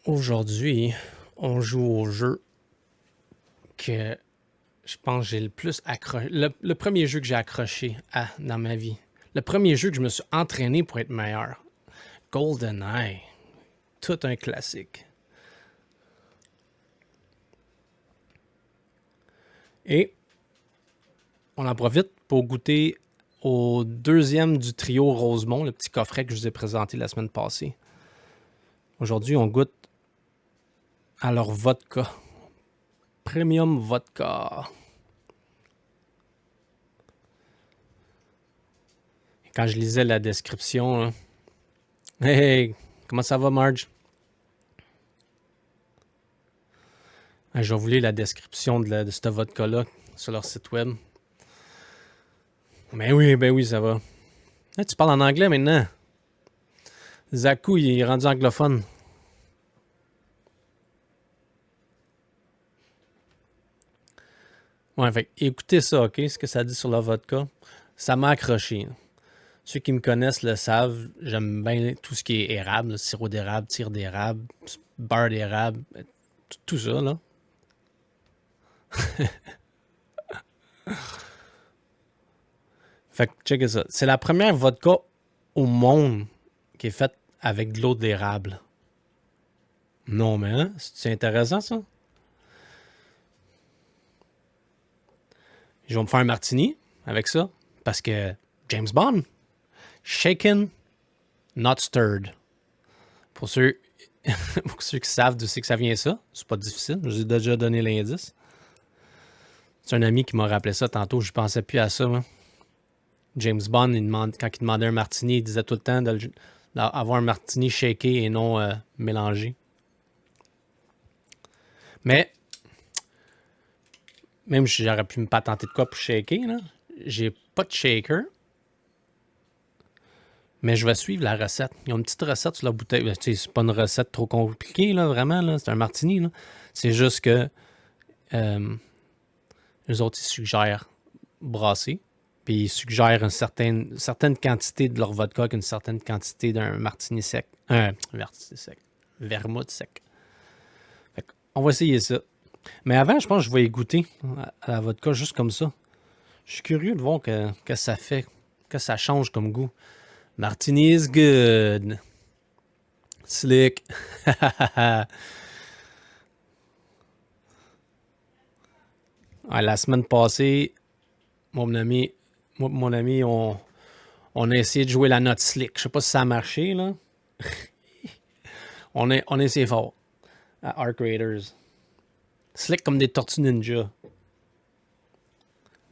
Aujourd'hui, on joue au jeu que je pense que j'ai le plus accroché. Le premier jeu que j'ai accroché dans ma vie. Le premier jeu que je me suis entraîné pour être meilleur. GoldenEye. Tout un classique. Et on en profite pour goûter au deuxième du trio Rosemont, le petit coffret que je vous ai présenté la semaine passée. Aujourd'hui, on goûte à leur vodka. Premium vodka. Quand je lisais la description, là, hey, comment ça va, Marge? Je vais vous lire la description de ce vodka-là sur leur site web. Ben oui, ça va. Là, tu parles en anglais maintenant. Zaku, il est rendu anglophone. Ouais, fait écoutez ça, OK? Ce que ça dit sur la vodka. Ça m'a accroché. Ceux qui me connaissent le savent. J'aime bien tout ce qui est érable, là, sirop d'érable, tire d'érable, beurre d'érable, tout ça, là. Fait que, checkez ça. C'est la première vodka au monde qui est faite avec de l'eau d'érable. Non, mais hein? C'est intéressant, ça? Je vais me faire un martini avec ça. Parce que James Bond, shaken, not stirred. Pour ceux, pour ceux qui savent d'où c'est que ça vient ça, c'est pas difficile. Je vous ai déjà donné l'indice. C'est un ami qui m'a rappelé ça tantôt. Je pensais plus à ça, moi. James Bond, quand il demandait un martini, il disait tout le temps d'avoir un martini shaké et non mélangé. Mais, même si j'aurais pu me patenter de quoi pour shaker, là, j'ai pas de shaker. Mais je vais suivre la recette. Ils ont une petite recette sur la bouteille. C'est pas une recette trop compliquée, là, vraiment. Là. C'est un martini. Là. C'est juste que les autres, ils suggèrent brasser. Puis ils suggèrent une certaine quantité de leur vodka qu'une certaine quantité d'un martini sec. Martini sec. Vermouth sec. Fait on va essayer ça. Mais avant, je pense que je vais y goûter à la vodka juste comme ça. Je suis curieux de voir que ça fait, que ça change comme goût. Martini is good. Slick. Ouais, la semaine passée, mon ami, on a essayé de jouer la note slick. Je sais pas si ça a marché, là. on a essayé fort à Arc Raiders. Slick comme des tortues ninja.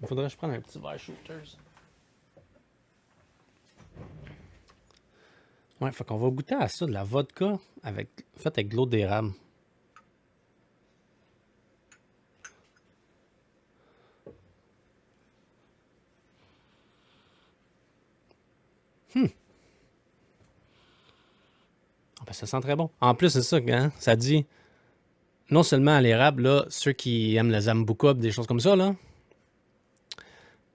Il faudrait que je prenne un petit verre shooters. Ouais, fait qu'on va goûter à ça, de la vodka faite avec de l'eau d'érable. Ah ben, ça sent très bon. En plus, c'est ça, hein? Ça dit, non seulement à l'érable, là, ceux qui aiment les zambuca, des choses comme ça, là,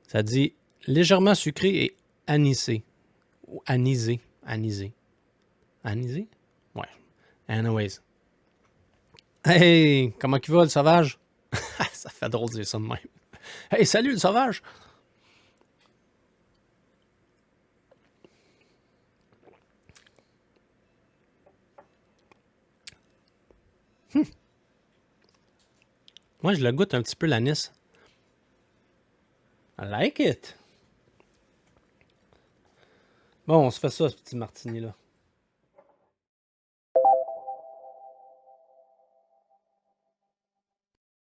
ça dit légèrement sucré et anisé. Ou anisé. Anisé. Anisé? Ouais. Anyways. Hey, comment il va, le sauvage? Ça fait drôle de dire ça de même. Hey, salut, le sauvage! Moi, je le goûte un petit peu l'anis. I like it. Bon, on se fait ça, ce petit martini-là.